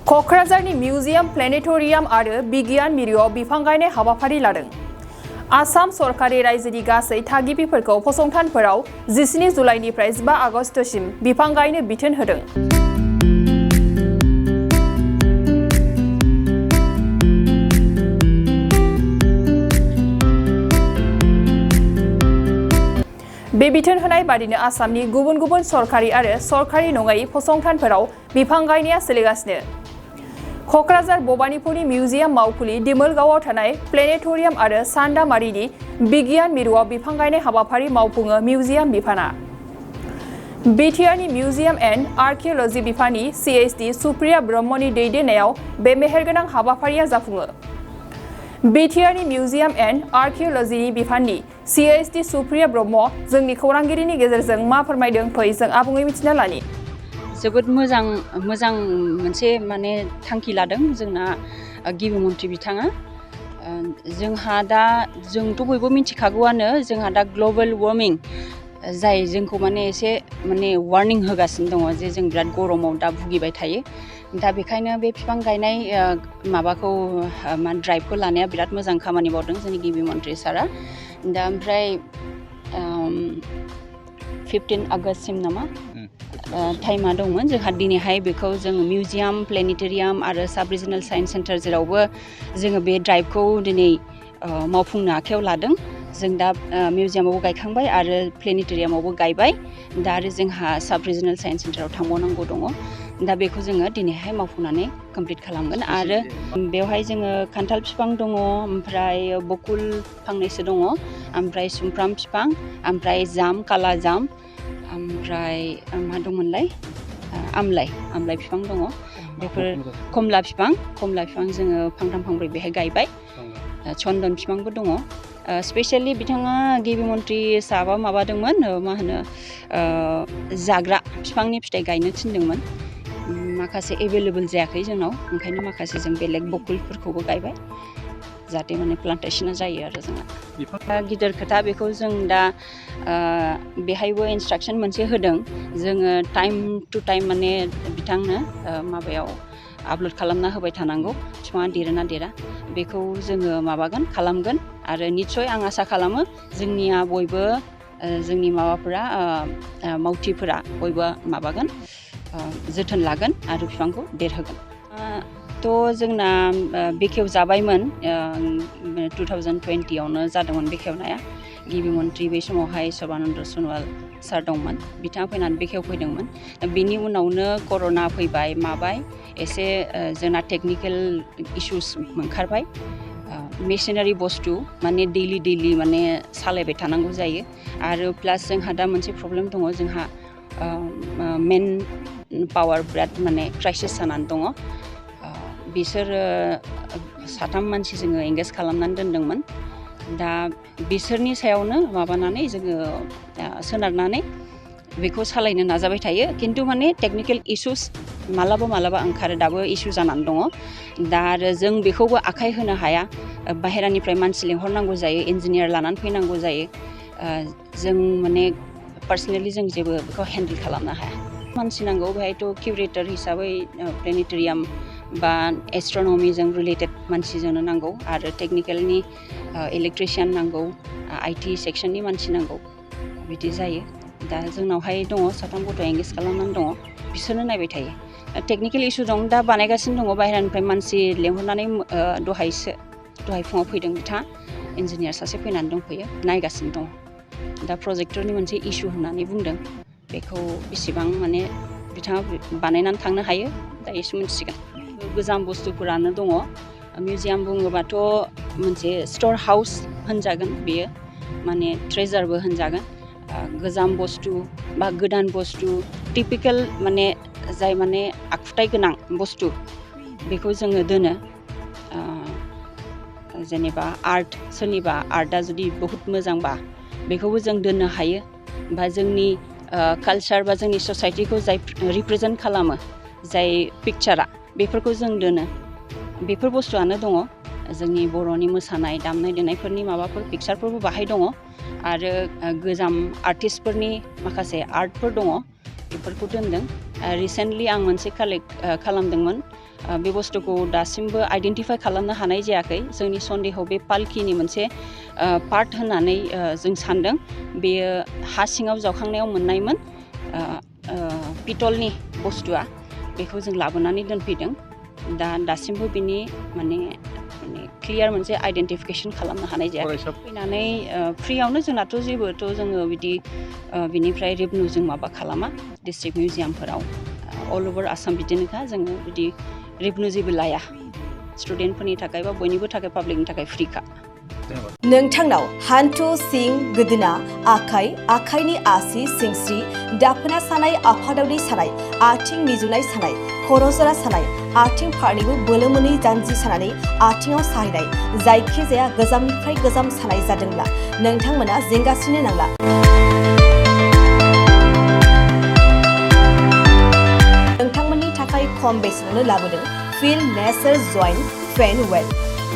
क'क्राझारनि museum planetarium आरो बिगियान मिरुआव बिफां गायनाय हाबाफारि लादों। आसाम सरकारि रायजोनि गासै थागिबिफोरखौ फसंथानफोराव 17 जुलाइनिफ्राय 15 आगस्तसिम बिफां गायनो बिथोन होदों। बे बिथोन होनाय बादिनो आसामनि गुबुन गुबुन सरकारि आरो सरकारि नङै फसंथानफोराव बिफां गायनाया सोलिगासिनो। क'क्राझार भबानिपुरनि मिउजियाम मावखुलि दिमोलगावआव थानाय प्लेनेटरियाम आरो सान्दामारिनि बिगियान मिरुआव बिफां गायनाय हाबाफारि मावफुङो मिउजियाम बिफाना। बिटिआरनि मिउजियाम एन्ड आर्किअल'जि बिफाननि CHD सुप्रिया ब्रह्मनि दैदेननायाव बे मेहेरगोनां हाबाफारिया जाफुङो। बिटिआरनि मिउजियाम एन्ड आर्किअल'जिनि बिफाननि CHD सुप्रिया ब्रह्म जोंनि खौरांगिरिनि गेजेरजों मा फोरमायदों फै जों आबुङै मिथिना लानि। जोबोद मोजां मोनसे माने थांखि लादों जोंना गिबि मन्थ्रि बिथाङा। जोंहा दा जोंथ' बयबो मिथिखागौआनो जोंहा दा ग्लबेल वार्मिं जाय जोंखौ माने एसे माने वार्निं होगासिनो दङ जे जों बिराद गरमाव दा भुगिबाय थायो। दा बेखायनो बे बिफां गायनाय माबाखौ ड्राइभखौ लानाया बिराद मोजां खामानि मावदों जोंनि गिबि मन्थ्रि सारा। दा ओमफ्राय 15 आगस्तसिम नामा टाइमा दंमोन जोंहा दिनैहाय बेखौ जोङो मिउजियाम प्लेनेटरियाम आरो साब रिजनेल साइन्स सेन्टार जेरावबो जोङो बे ड्राइभखौ दिनै मावफुंनो आखायाव लादों। जों दा मिउजियामावबो गायखांबाय आरो प्लेनेटरियामावबो गायबाय। दा आरो जोंहा साब रिजनेल साइन्स सेन्टाराव थांबावनांगौ दङ। दा बेखौ जोङो दिनैहाय मावफुंनानै कमप्लिट खालामगोन आरो बेवहाय जोङो खान्थाल बिफां दङ, ओमफ्राय बकुल फांनैसो दङ, ओमफ्राय सुमफ्राम बिफां, ओमफ्राय जाम, काला जाम, ओमफ्राय मा दंमोनलाय आमलाइ बिफां दङ। बेफोर कमला बिफां जोङो फांथाम फांब्रै बेहाय गायबाय। चन्दन बिफांबो दङ। स्पेसियेलि बिथाङा गिबि मन्थ्रि साहाबा माबादोंमोन मा होनो जाग्रा बिफांनि फिथाइ गायनो थिनदोंमोन। माखासे एभेलेबल जायाखै जोंनाव, ओंखायनो माखासे जों बेलेग बकुलफोरखौबो गायबाय जाहाथे माने प्लान्टेसना जायो आरो जोंना। गिदिर खोथा बेखौ जों दा बेहायबो इन्सट्राक्सन मोनसे होदों जोङो टाइम टु टाइम माने बिथांनो माबायाव आपल'ड खालामना होबाय थानांगौ बिफाङा देरोना देरा बेखौ जोङो खालामगोन आरो निस्सय आं आसा खालामो जोंनिया बयबो जोंनि माबाफोरा मावथिफोरा बयबो जोथोन लागोन आरो बिफांखौ देरहोगोन। थ' जोंना बेखेव जाबायमोन 2020आवनो जादोंमोन बेखेवनाया। गिबि मन्थ्रि बै समावहाय सर्बानन्द सन'वाल सार दंमोन, बिथाङा फैनानै बेखेवफैदोंमोन। बिनि उनावनो कर'ना फैबाय माबाय एसे जोंना टेकनिकेल इसुस ओंखारबाय। मेसिनारि बुस्थु माने दैलि माने सालायबाय थानांगौ जायो आरो प्लास जोंहा दा मोनसे प्रब्लेम दङ, जोंहा मेन पावार बिराद माने क्राइसिस जानानै दङ। बिसोरो 3 मानसि जोङो एंगेज खालामनानै दोनदोंमोन। दा बिसोरनि सायावनो माबानानै जोङो सोनारनानै बेखौ सालायनो नाजाबाय थायो। खिन्थु माने टेकनिकेल इसुस मालाबा ओंखारो, दाबो इसु जानानै दङ। दा आरो जों बेखौबो आखाइ होनो हाया, बाहेरानिफ्राय मानसि लेंहरनांगौ जायो, इन्जिनियार लानानै फैनांगौ जायो। जों माने पार्सनेलि जों जेबो बेखौ हेन्डेल खालामनो हाया। मानसि नांगौ बेहायथ' किउरेटर हिसाबै प्लेनेटरियाम बा एस्ट्र'न'मिजों रिलेटेड मानसि जोंनो नांगौ आरो टेकनिकेलनि इलेक्ट्रिशियान नांगौ, IT सेक्सननि मानसि नांगौ, बिदि जायो। दा जोंनावहाय दङ 3 गथ' एंगेज खालामनानै दङ, बिसोरनो नायबाय थायो। टेकनिकेल इसु दं, दा बानायगासिनो दङ, बाहेरानिफ्राय मानसि लेंहरनानै दहाय फुङाव फैदों बिथाङा, इन्जिनियार सासे फैनानै दंफैयो, नायगासिनो दङ। दा प्रजेक्टरनि मोनसे इसु होननानै बुंदों, बेखौ बेसेबां माने बिथाङा बानायनानै थांनो हायो दा एसे मिथिसिगोन। गोजाम बुस्थुफोरानो दङ। मिउजियाम बुङोबाथ' मोनसे स्ट'र हाउस होनजागोन, बेयो माने ट्रेजारबो होनजागोन। गोजाम बुस्थु बा गोदान बुस्थु टिपिकेल माने जाय माने आखुथाय गोनां बुस्थु बेखौ जोङो दोनो। जेनेबा आर्ट, सोरनिबा आर्टआ जुदि बहुत मोजांबा बेखौबो जों दोननो हायो, बा जोंनि कालचार बा जोंनि ससाइटिखौ जाय रिप्रेजेन्ट खालामो, जाय पिक्चारा, बेफोरखौ जों दोनो। बेफोर बुस्थुआनो दङ। जोंनि बर'नि मोसानाय दामनाय देनायफोरनि माबाफोर पिक्चारफोरबो बाहाय दङ आरो गोजाम आर्टिस्टफोरनि माखासे आर्टफोर दङ। बेफोरखौ दोनदों रिसेन्टलि आं मोनसे कालेक्ट खालामदोंमोन बे बुस्थुखौ दासिमबो आइडेन्टिफाइ खालामनो हानाय जायाखै जोंनि सन्देहआव बे पालकिनि मोनसे पार्ट होननानै जों सान्दों बेयो हा सिङाव जावखांनायाव मोननायमोन पितलनि बुस्थुआ बेखौ जों लाबोनानै दोनफैदों दासिमबो बिनि माने क्लियार मोनसे आइडेन्टिफिकेसन खालामनो हानाय जायाखै फैनानै फ्रियावनो जोंनाथ' जेबोथ' जोङो बिदि बिनिफ्राय रेभिनिउ जों माबा खालामा डिस्ट्रिक्ट मिउजियामफोराव अल अभार आसाम बिदिनोखा जोङो बिदि रेभिनिउ जेबो लाया स्टुडेन्टफोरनि थाखाय बा बयनिबो थाखाय पाब्लिकनि थाखाय फ्रिखा नोंथांनाव हान्थु सिं गोदोना आखाइ आखाइनि आसि सिंस्रि दाफोना सानाय आफादावनि सानाय आथिं मिजुनाय सानाय खर' जरा सानाय आथिं फारनैबो बोलो मोनै जानजि सानानै आथिङाव साहैनाय जायखिजाया गोजामनिफ्राय गोजाम सानाय जादोंब्ला नोंथांमोना जिंगासिनो नांला नोंथांमोननि थाखाय खम बेसेनावनो लाबोदों फिल नेचार जइन्ट पेन वेल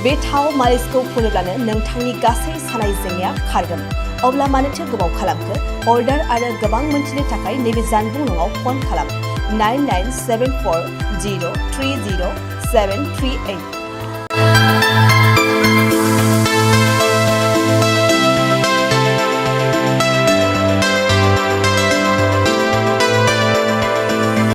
बे थाव मालिसखौ फुनोब्लानो नोंथांनि गासै सानाय जेंनाया खारगोन अब्ला मानोथो गोबाव खालामखो अर्डार आरो गोबां मोनथिनो थाखाय नैबे जानबुं नङाव फन खालाम 9974030738